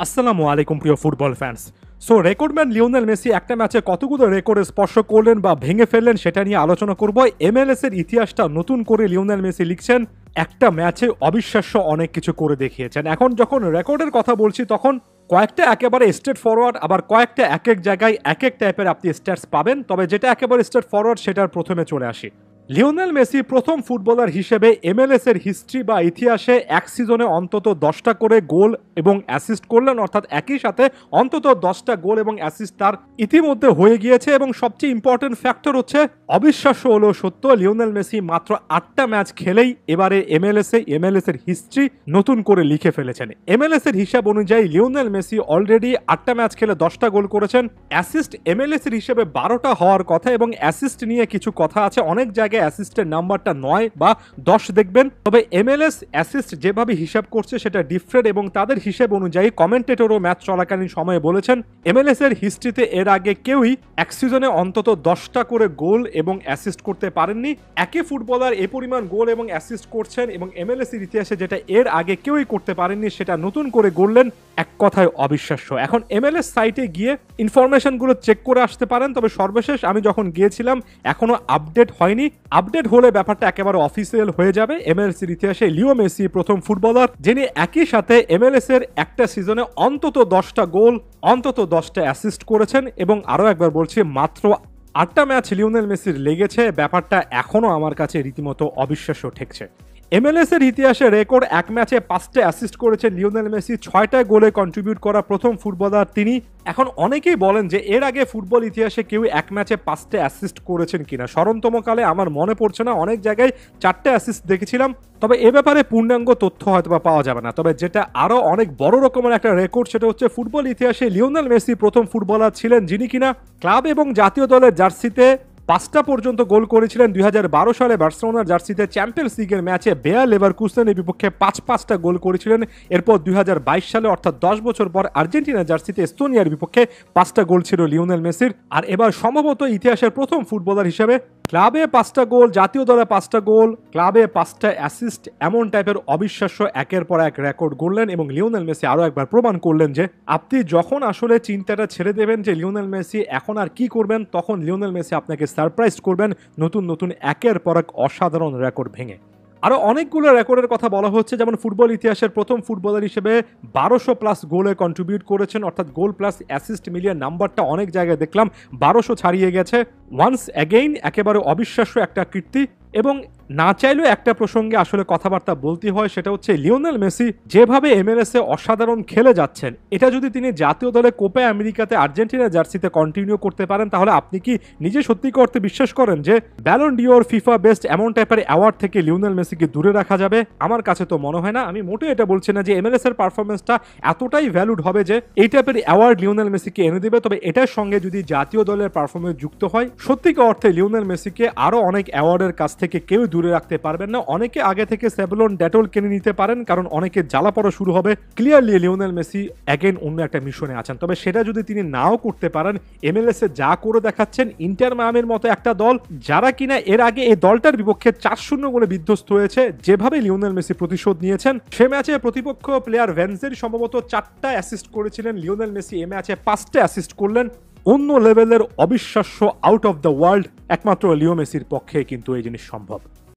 আসসালামু আলাইকুম প্রিয় football fans. So record man Lionel Messi একটা ম্যাচে কতগুলো রেকর্ড স্পর্শ করলেন বা ভেঙে ফেললেন সেটা নিয়ে আলোচনা করব। এমএলএস এর ইতিহাসটা নতুন করে লিওনেল মেসি লিখছেন, একটা ম্যাচে অবিশ্বাস্য অনেক কিছু করে দেখিয়েছেন। এখন যখন রেকর্ডের কথা বলছি তখন কয়েকটা একেবারে স্ট্রেট ফরওয়ার্ড, আবার কয়েকটা এক এক জায়গায় এক এক টাইপের আপনি স্ট্যাটস পাবেন। তবে যেটা একেবারে স্ট্রেট ফরওয়ার্ড সেটার প্রথমে চলে আসি। লিওনেল মেসি প্রথম ফুটবলার হিসেবে এমএলএস এর হিস্ট্রি বা ইতিহাসে এক সিজনে অন্তত 10টা করে গোল এবং অ্যাসিস্ট করলেন, অর্থাৎ একই সাথে অন্তত 10টা গোল এবং অ্যাসিস্ট তার ইতিমধ্যে হয়ে গিয়েছে। এবং সবচেয়ে ইম্পর্টেন্ট ফ্যাক্টর হচ্ছে, অবিশ্বাস্য হলেও সত্য, লিওনেল মেসি মাত্র 8টা ম্যাচ খেলেই এবারে এমএলএস এর হিস্ট্রি নতুন করে লিখে ফেলেছেন। এমএলএস এর হিসাব অনুযায়ী লিওনেল মেসি অলরেডি 8টা ম্যাচ খেলে 10টা গোল করেছেন। অ্যাসিস্ট এমএলএস এর হিসেবে 12টা হওয়ার কথা, এবং অ্যাসিস্ট নিয়ে কিছু কথা আছে। অনেক জায়গায় অ্যাসিস্টের নাম্বারটা 9 বা 10 দেখবেন, তবে এমএলএস অ্যাসিস্ট যেভাবে হিসাব করছে সেটা ডিফারেন্ট। এবং তাদের হিসেব অনুযায়ী কমেন্টেটরও ম্যাচ চলাকালীন সময়ে বলেছেন, এমএলএস এর হিস্ট্রিতে এর আগে কেউই এক সিজনে অন্তত 10টা করে গোল এবং অ্যাসিস্ট করতে পারেননি। একই ফুটবলার এ পরিমাণ গোল এবং অ্যাসিস্ট করছেন, এবং এমএলএস এর ইতিহাসে যেটা এর আগে কেউই করতে পারেননি সেটা নতুন করে গড়লেন। এক কথায় অবিশ্বাস্য। এখন এমএলএস সাইটে গিয়ে ইনফরমেশনগুলো চেক করে আসতে পারেন, তবে সর্বশেষ আমি যখন গিয়েছিলাম এখনো আপডেট হয়নি। আপডেট হলে ব্যাপারটা একেবারে অফিসিয়াল হয়ে যাবে। এমএলএস এর ইতিহাসে লিও মেসি প্রথম ফুটবলার যিনি একই সাথে এমএলএস এর একটা সিজনে অন্তত 10টা গোল, অন্তত 10টা অ্যাসিস্ট করেছেন। এবং আরো একবার বলছি, মাত্র 8টা ম্যাচ লিওনেল মেসির লেগেছে। ব্যাপারটা এখনো আমার কাছে রীতিমতো অবিশ্বাস্য ঠেকছে। এমএলএস এর ইতিহাসে রেকর্ড, এক ম্যাচে 5টা অ্যাসিস্ট করেছেন লিওনেল মেসি, 6টা গোলে কন্ট্রিবিউট করা প্রথম ফুটবলার তিনি। এখন অনেকেই বলেন যে এর আগে ফুটবল ইতিহাসে কেউ এক ম্যাচে 5টা অ্যাসিস্ট করেছেন কিনা। স্মরণতম কালে আমার মনে পড়ছে না, অনেক জায়গায় 4টে অ্যাসিস্ট দেখেছিলাম, তবে এ ব্যাপারে পূর্ণাঙ্গ তথ্য হয়তো পাওয়া যাবে না। তবে যেটা আরো অনেক বড় রকমের একটা রেকর্ড, সেটা হচ্ছে ফুটবল ইতিহাসে লিওনেল মেসি প্রথম ফুটবলার ছিলেন যিনি কিনা ক্লাব এবং জাতীয় দলের জার্সিতে 5টা পর্যন্ত গোল করেছিলেন। 2012 সালে বার্সেলোনার জার্সিতে চ্যাম্পিয়ন্স লিগের ম্যাচে বেয়ার লেভারকুসেনের বিপক্ষে 5টা গোল করেছিলেন। এরপর 2022 সালে, অর্থাৎ 10 বছর পর, আর্জেন্টিনার জার্সিতে এস্তোনিয়ার বিপক্ষে 5টা গোল ছিল লিওনেল মেসির। আর এবার সম্ভবত ইতিহাসের প্রথম ফুটবলার হিসেবে ক্লাবে 5টা গোল, জাতীয় দলে 5টা গোল, ক্লাবে 5টা অ্যাসিস্ট, এমন টাইপের অবিশ্বাস্য একের পর এক রেকর্ড গড়লেন। এবং লিওনেল মেসি আরো একবার প্রমাণ করলেন যে আপনি যখন আসলে চিন্তাটা ছেড়ে দেবেন যে লিওনেল মেসি এখন আর কি করবেন, তখন লিওনেল মেসি আপনাকে সারপ্রাইজ করবেন নতুন নতুন একের পর এক অসাধারণ রেকর্ড ভেঙে। আরো অনেকগুলো রেকর্ডের কথা বলা হচ্ছে, যেমন ফুটবল ইতিহাসের প্রথম ফুটবলার হিসেবে 1200+ গোলে কন্ট্রিবিউট করেছেন, অর্থাৎ গোল প্লাস অ্যাসিস্ট মিলিয়ে নাম্বারটা অনেক জায়গায় দেখলাম 1200 ছাড়িয়ে গেছে। ওয়ান্স অ্যাগেইন একেবারে অবিশ্বাস্য একটা কীর্তি। এবং না চাইলেও একটা প্রসঙ্গে আসলে কথাবার্তা বলতে হয়, সেটা হচ্ছে লিওনেল মেসি যেভাবে এমএলএস এ অসাধারণ খেলে যাচ্ছেন, এটা যদি তিনি জাতীয় দলে কোপা আমেরিকাতে আর্জেন্টিনা জার্সিতে কন্টিনিউ করতে পারেন, তাহলে আপনি কি নিজে সত্যি করতে বিশ্বাস করেন যে ব্যালন ডিওর, ফিফা বেস্ট, এমন টাইপের অ্যাওয়ার্ড থেকে লিওনেল মেসিকে দূরে রাখা যাবে? আমার কাছে তো মনে হয় না। আমি মোটেও এটা বলছি না যে এমএলএস এর পারফরমেন্সটা এতটাই ভ্যালুড হবে যে এই টাইপের অ্যাওয়ার্ড লিওনেল মেসিকে এনে দেবে। তবে এটার সঙ্গে যদি জাতীয় দলের পারফরমেন্স যুক্ত হয়, সত্যিকার অর্থে লিওনেল মেসিকে আরো অনেক অ্যাওয়ার্ডের কাছ থেকে কেউ দূরে রাখতে পারবেন না। অনেকে আগে থেকে সেভলন, ডেটল কিনে নিতে পারেন, কারণ অনেকে জ্বালা পড়া শুরু হবে। ক্লিয়ারলি লিওনেল মেসি অ্যাগেন অন্য একটা মিশনে আছেন। তবে সেটা যদি তিনি নাও করতে পারেন, এমএলএস এ যা করে দেখাচ্ছেন, ইন্টার মায়ামির মতো একটা দল যারা কিনা এর আগে এই দলটার বিপক্ষে 4-0 গোলে বিধ্বস্ত হয়েছে, যেভাবে লিওনেল মেসি প্রতিশোধ নিয়েছেন, সে ম্যাচে প্রতিপক্ষ প্লেয়ার ভেনজের সম্ভবত 4টা অ্যাসিস্ট করেছিলেন, লিওনেল মেসি এ ম্যাচে 5টা অ্যাসিস্ট করলেন। অন্য লেভেলের অবিশ্বাস্য, আউট অফ দ্য ওয়ার্ল্ড। একমাত্র লিও মেসির পক্ষে কিন্তু এই জিনিস সম্ভব।